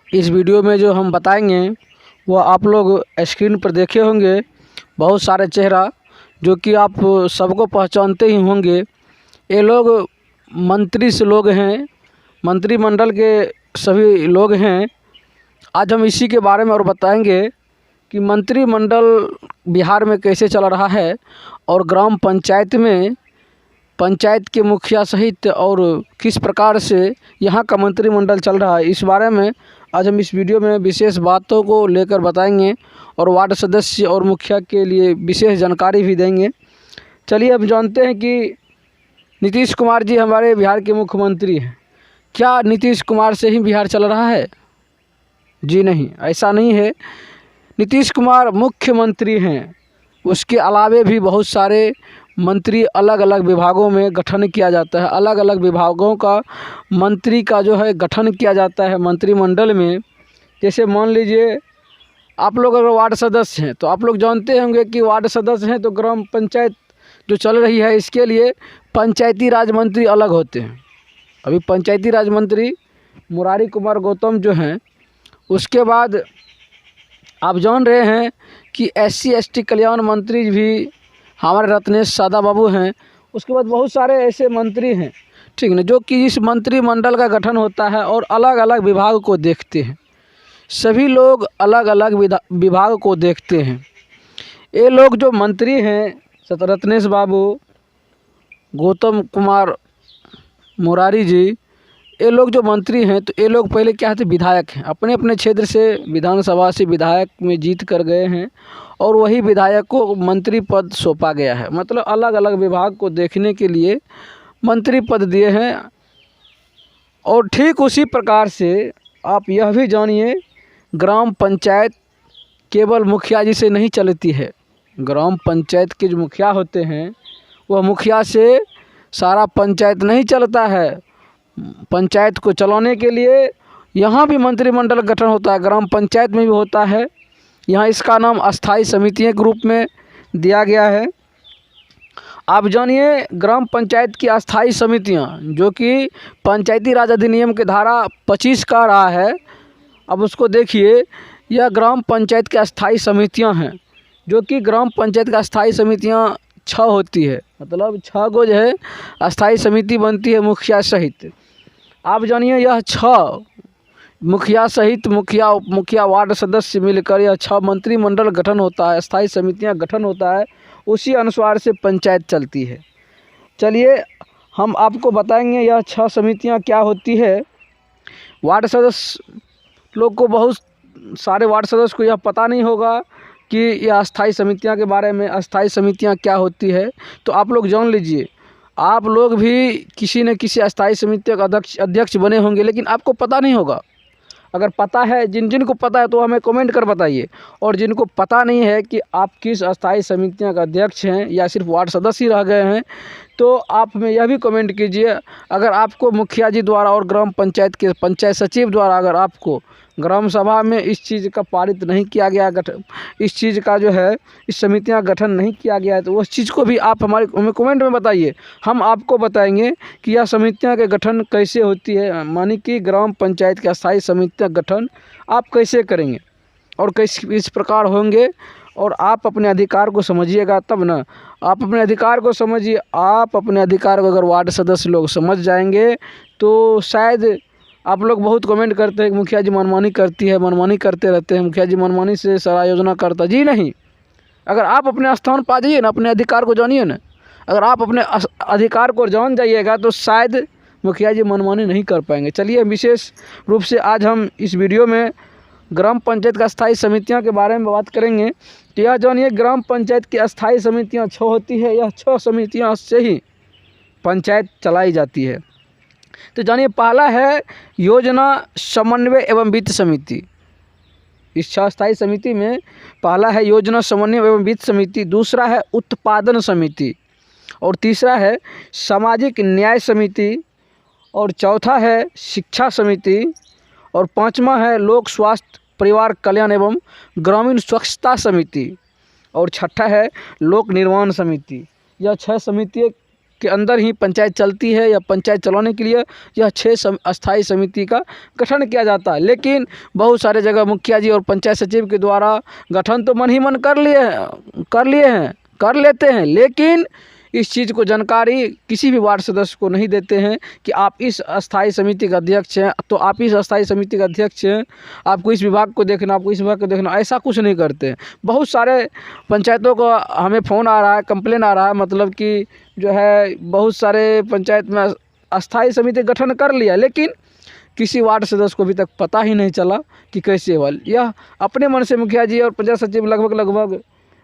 इस वीडियो में जो हम बताएंगे वो आप लोग स्क्रीन पर देखे होंगे। बहुत सारे चेहरा जो कि आप सबको पहचानते ही होंगे। ये लोग मंत्री से लोग हैं, मंत्रिमंडल के सभी लोग हैं। आज हम इसी के बारे में और बताएंगे कि मंत्रिमंडल बिहार में कैसे चल रहा है और ग्राम पंचायत में पंचायत के मुखिया सहित और किस प्रकार से यहाँ का मंत्रिमंडल चल रहा है। इस बारे में आज हम इस वीडियो में विशेष बातों को लेकर बताएंगे और वार्ड सदस्य और मुखिया के लिए विशेष जानकारी भी देंगे। चलिए अब जानते हैं कि नीतीश कुमार जी हमारे बिहार के मुख्यमंत्री हैं। क्या नीतीश कुमार से ही बिहार चल रहा है? जी नहीं, ऐसा नहीं है। नीतीश कुमार मुख्यमंत्री हैं, उसके अलावे भी बहुत सारे मंत्री अलग अलग विभागों में गठन किया जाता है। अलग अलग विभागों का मंत्री का जो है गठन किया जाता है मंत्रिमंडल में। जैसे मान लीजिए आप लोग अगर वार्ड सदस्य हैं तो आप लोग जानते होंगे कि वार्ड सदस्य हैं तो ग्राम पंचायत जो चल रही है इसके लिए पंचायती राज मंत्री अलग होते हैं। अभी पंचायती राज मंत्री मुरारी कुमार गौतम जो हैं, उसके बाद आप जान रहे हैं कि SC/ST कल्याण मंत्री भी हमारे रत्नेश सादा बाबू हैं। उसके बाद बहुत सारे ऐसे मंत्री हैं, ठीक है ना, जो कि इस मंत्रिमंडल का गठन होता है और अलग अलग विभाग को देखते हैं। सभी लोग अलग अलग विभाग को देखते हैं। ये लोग जो मंत्री हैं रत्नेश बाबू, गौतम कुमार, मुरारी जी, ये लोग जो मंत्री हैं तो ये लोग पहले क्या थे, विधायक हैं। अपने अपने क्षेत्र से विधानसभा से विधायक में जीत कर गए हैं और वही विधायक को मंत्री पद सौंपा गया है। मतलब अलग अलग विभाग को देखने के लिए मंत्री पद दिए हैं। और ठीक उसी प्रकार से आप यह भी जानिए, ग्राम पंचायत केवल मुखिया जी से नहीं चलती है। ग्राम पंचायत के जो मुखिया होते हैं वह मुखिया से सारा पंचायत नहीं चलता है। पंचायत को चलाने के लिए यहाँ भी मंत्रिमंडल गठन होता है, ग्राम पंचायत में भी होता है। यहाँ इसका नाम अस्थाई समितियों के रूप में दिया गया है। आप जानिए ग्राम पंचायत की अस्थाई समितियाँ जो कि पंचायती राज अधिनियम के धारा 25 का रहा है। अब उसको देखिए, यह ग्राम पंचायत की अस्थाई समितियाँ हैं जो कि ग्राम पंचायत की अस्थाई समितियाँ 6 होती है। मतलब 6 गो जो है अस्थाई समिति बनती है मुखिया सहित। आप जानिए यह 6 मुखिया सहित मुखिया उप मुखिया वार्ड सदस्य मिलकर यह 6 मंत्रिमंडल गठन होता है, अस्थाई समितियां गठन होता है। उसी अनुसार से पंचायत चलती है। चलिए हम आपको बताएंगे यह 6 समितियां क्या होती है। वार्ड सदस्य लोग को, बहुत सारे वार्ड सदस्य को यह पता नहीं होगा कि यह अस्थाई समितियां के बारे में, अस्थाई समितियां क्या होती है। तो आप लोग जान लीजिए, आप लोग भी किसी न किसी अस्थाई समिति का अध्यक्ष बने होंगे, लेकिन आपको पता नहीं होगा। अगर पता है, जिन को पता है तो हमें कमेंट कर बताइए। और जिनको पता नहीं है कि आप किस अस्थाई समितियां का अध्यक्ष हैं या सिर्फ वार्ड सदस्य ही रह गए हैं, तो आप हमें यह भी कमेंट कीजिए। अगर आपको मुखिया जी द्वारा और ग्राम पंचायत के पंचायत सचिव द्वारा अगर आपको ग्राम सभा में इस चीज़ का पारित नहीं किया गया, इस चीज़ का जो है इस समितियां गठन नहीं किया गया है, तो उस चीज़ को भी आप हमें कमेंट में बताइए। हम आपको बताएंगे कि यह समितियां के गठन कैसे होती है, मानी कि ग्राम पंचायत के अस्थाई समितियां गठन आप कैसे करेंगे और इस प्रकार होंगे। और आप अपने अधिकार को समझिएगा तब ना। आप अपने अधिकार को समझिए। आप अपने अधिकार को अगर वार्ड सदस्य लोग समझ जाएंगे तो शायद आप लोग बहुत कमेंट करते हैं कि मुखिया जी मनमानी करती है, मनमानी करते रहते हैं, मुखिया जी मनमानी से सारा योजना करता। जी नहीं, अगर आप अपने स्थान पा जाइए ना, अपने अधिकार को जानिए ना, अगर आप अपने अधिकार को जान जाइएगा तो शायद मुखिया जी मनमानी नहीं कर पाएंगे। चलिए विशेष रूप से आज हम इस वीडियो में ग्राम पंचायत का अस्थाई समितियां के बारे में बात करेंगे। तो यह जानिए, ग्राम पंचायत की अस्थाई समितियां 6 होती है। यह 6 समितियां से ही पंचायत चलाई जाती है। तो जानिए, पहला है योजना समन्वय एवं वित्त समिति। इस 6 स्थायी समिति में पहला है योजना समन्वय एवं वित्त समिति, दूसरा है उत्पादन समिति, और तीसरा है सामाजिक न्याय समिति, और चौथा है शिक्षा समिति, और 5वां है लोक स्वास्थ्य परिवार कल्याण एवं ग्रामीण स्वच्छता समिति, और 6ठा है लोक निर्माण समिति। यह 6 समिति के अंदर ही पंचायत चलती है या पंचायत चलाने के लिए यह 6 अस्थायी समिति का गठन किया जाता है। लेकिन बहुत सारे जगह मुखिया जी और पंचायत सचिव के द्वारा गठन तो मन ही मन कर लेते हैं, लेकिन इस चीज़ को जानकारी किसी भी वार्ड सदस्य को नहीं देते हैं कि आप इस अस्थायी समिति का अध्यक्ष हैं, तो आप इस अस्थायी समिति का अध्यक्ष हैं, आपको इस विभाग को देखना, आपको इस विभाग को देखना, ऐसा कुछ नहीं करते हैं। बहुत सारे पंचायतों को हमें फ़ोन आ रहा है, कंप्लेन आ रहा है, मतलब कि जो है बहुत सारे पंचायत में अस्थायी समिति गठन कर लिया, लेकिन किसी वार्ड सदस्य को अभी तक पता ही नहीं चला कि कैसे हुआ। यह अपने मन से मुखिया जी और पंचायत सचिव लगभग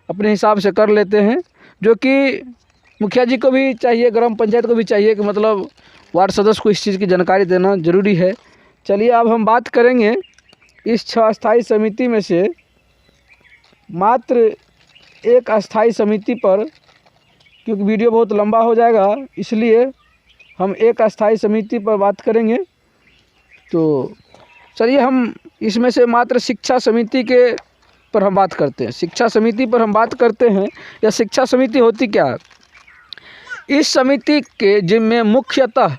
अपने हिसाब से कर लेते हैं, जो कि मुखिया जी को भी चाहिए, ग्राम पंचायत को भी चाहिए कि मतलब वार्ड सदस्य को इस चीज़ की जानकारी देना ज़रूरी है। चलिए अब हम बात करेंगे इस 6 अस्थायी समिति में से मात्र एक अस्थायी समिति पर, क्योंकि वीडियो बहुत लंबा हो जाएगा इसलिए हम एक अस्थायी समिति पर बात करेंगे। तो चलिए हम इसमें से मात्र शिक्षा समिति के पर हम बात करते हैं। शिक्षा समिति पर हम बात करते हैं। यह शिक्षा समिति होती क्या है? इस समिति के जिम्मे मुख्यतः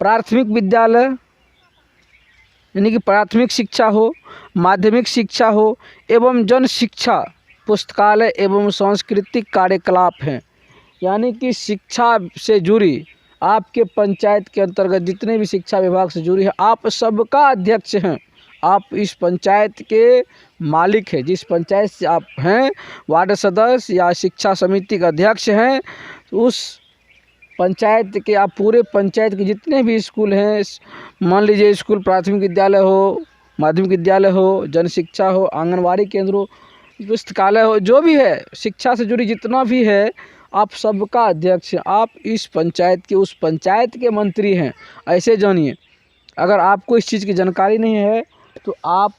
प्राथमिक विद्यालय यानी कि प्राथमिक शिक्षा हो, माध्यमिक शिक्षा हो एवं जन शिक्षा, पुस्तकालय एवं सांस्कृतिक कार्यकलाप हैं। यानी कि शिक्षा से जुड़ी आपके पंचायत के अंतर्गत जितने भी शिक्षा विभाग से जुड़ी है, आप सबका अध्यक्ष हैं। आप इस पंचायत के मालिक हैं। जिस पंचायत से आप हैं वार्ड सदस्य या शिक्षा समिति का अध्यक्ष हैं, उस पंचायत के आप पूरे पंचायत के जितने भी स्कूल हैं, मान लीजिए स्कूल, प्राथमिक विद्यालय हो, माध्यमिक विद्यालय हो, जन शिक्षा हो, आंगनवाड़ी केंद्र हो, पुस्तकालय हो, जो भी है शिक्षा से जुड़ी जितना भी है, आप सबका अध्यक्ष हैं। आप इस पंचायत के, उस पंचायत के मंत्री हैं, ऐसे जानिए। अगर आपको इस चीज़ की जानकारी नहीं है तो आप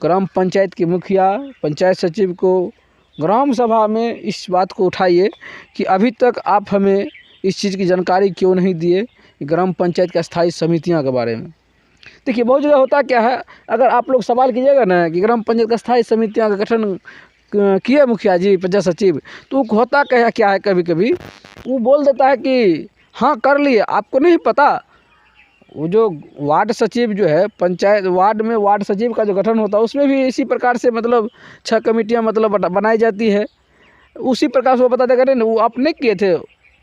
ग्राम पंचायत के मुखिया, पंचायत सचिव को ग्राम सभा में इस बात को उठाइए कि अभी तक आप हमें इस चीज़ की जानकारी क्यों नहीं दिए ग्राम पंचायत की अस्थायी समितियां के बारे में। देखिए बहुत जगह होता क्या है, अगर आप लोग सवाल कीजिएगा ना कि ग्राम पंचायत का अस्थायी समितियां का गठन किए मुखिया जी, पंचायत सचिव, तो होता क्या है, कभी कभी वो बोल देता है कि हाँ कर लिए। आपको नहीं पता वो जो वार्ड सचिव जो है, पंचायत वार्ड में वार्ड सचिव का जो गठन होता है उसमें भी इसी प्रकार से मतलब 6 कमेटियां मतलब बनाई जाती है। उसी प्रकार से वो बता देगा नहीं, वो आप नहीं किए थे।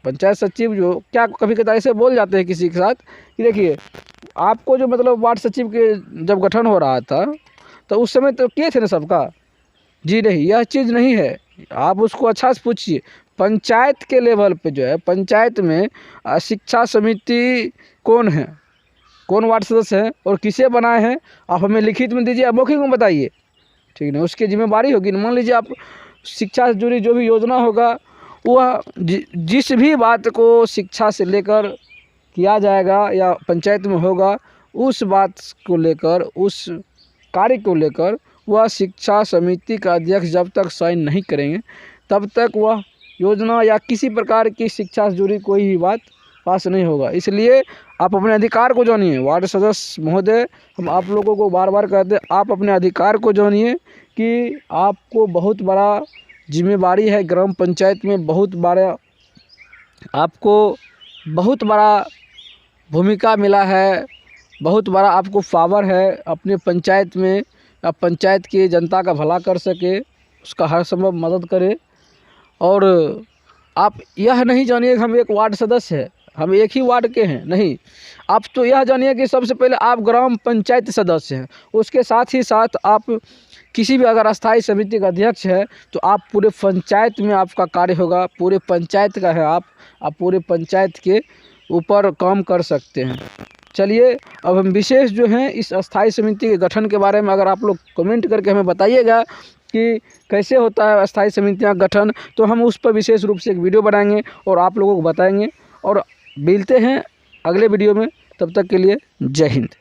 पंचायत सचिव जो क्या कभी कभी ऐसे बोल जाते हैं किसी के साथ कि देखिए आपको जो मतलब वार्ड सचिव के जब गठन हो रहा था तो उस समय तो किए थे ना सबका। जी नहीं, यह चीज़ नहीं है। आप उसको अच्छा से पूछिए। पंचायत के लेवल पे जो है, पंचायत में शिक्षा समिति कौन है, कौन वार्ड सदस्य है और किसे बनाए हैं, आप हमें लिखित में दीजिए, मौखिक में बताइए, ठीक है। उसकी जिम्मेदारी होगी। मान लीजिए आप शिक्षा से जुड़ी जो भी योजना होगा, वह जिस भी बात को शिक्षा से लेकर किया जाएगा या पंचायत में होगा, उस बात को लेकर, उस कार्य को लेकर वह शिक्षा समिति का अध्यक्ष जब तक साइन नहीं करेंगे तब तक वह योजना या किसी प्रकार की शिक्षा से जुड़ी कोई भी बात पास नहीं होगा। इसलिए आप अपने अधिकार को जानिए। वार्ड सदस्य महोदय, हम आप लोगों को बार बार कहते हैं, आप अपने अधिकार को जानिए कि आपको बहुत बड़ा जिम्मेवारी है ग्राम पंचायत में, बहुत बड़ा भूमिका मिला है, बहुत बड़ा आपको पावर है अपने पंचायत में। आप पंचायत की जनता का भला कर सके, उसका हर संभव मदद करें। और आप यह नहीं जानिए कि हम एक वार्ड सदस्य हैं, हम एक ही वार्ड के हैं, नहीं। आप तो यह जानिए कि सबसे पहले आप ग्राम पंचायत सदस्य हैं, उसके साथ ही साथ आप किसी भी अगर अस्थायी समिति का अध्यक्ष है तो आप पूरे पंचायत में आपका कार्य होगा, पूरे पंचायत का है, आप पूरे पंचायत के ऊपर काम कर सकते हैं। चलिए अब हम विशेष जो हैं इस अस्थायी समिति के गठन के बारे में अगर आप लोग कमेंट करके हमें बताइएगा कि कैसे होता है अस्थायी समितियां गठन, तो हम उस पर विशेष रूप से एक वीडियो बनाएंगे और आप लोगों को बताएंगे। और मिलते हैं अगले वीडियो में, तब तक के लिए जय हिंद।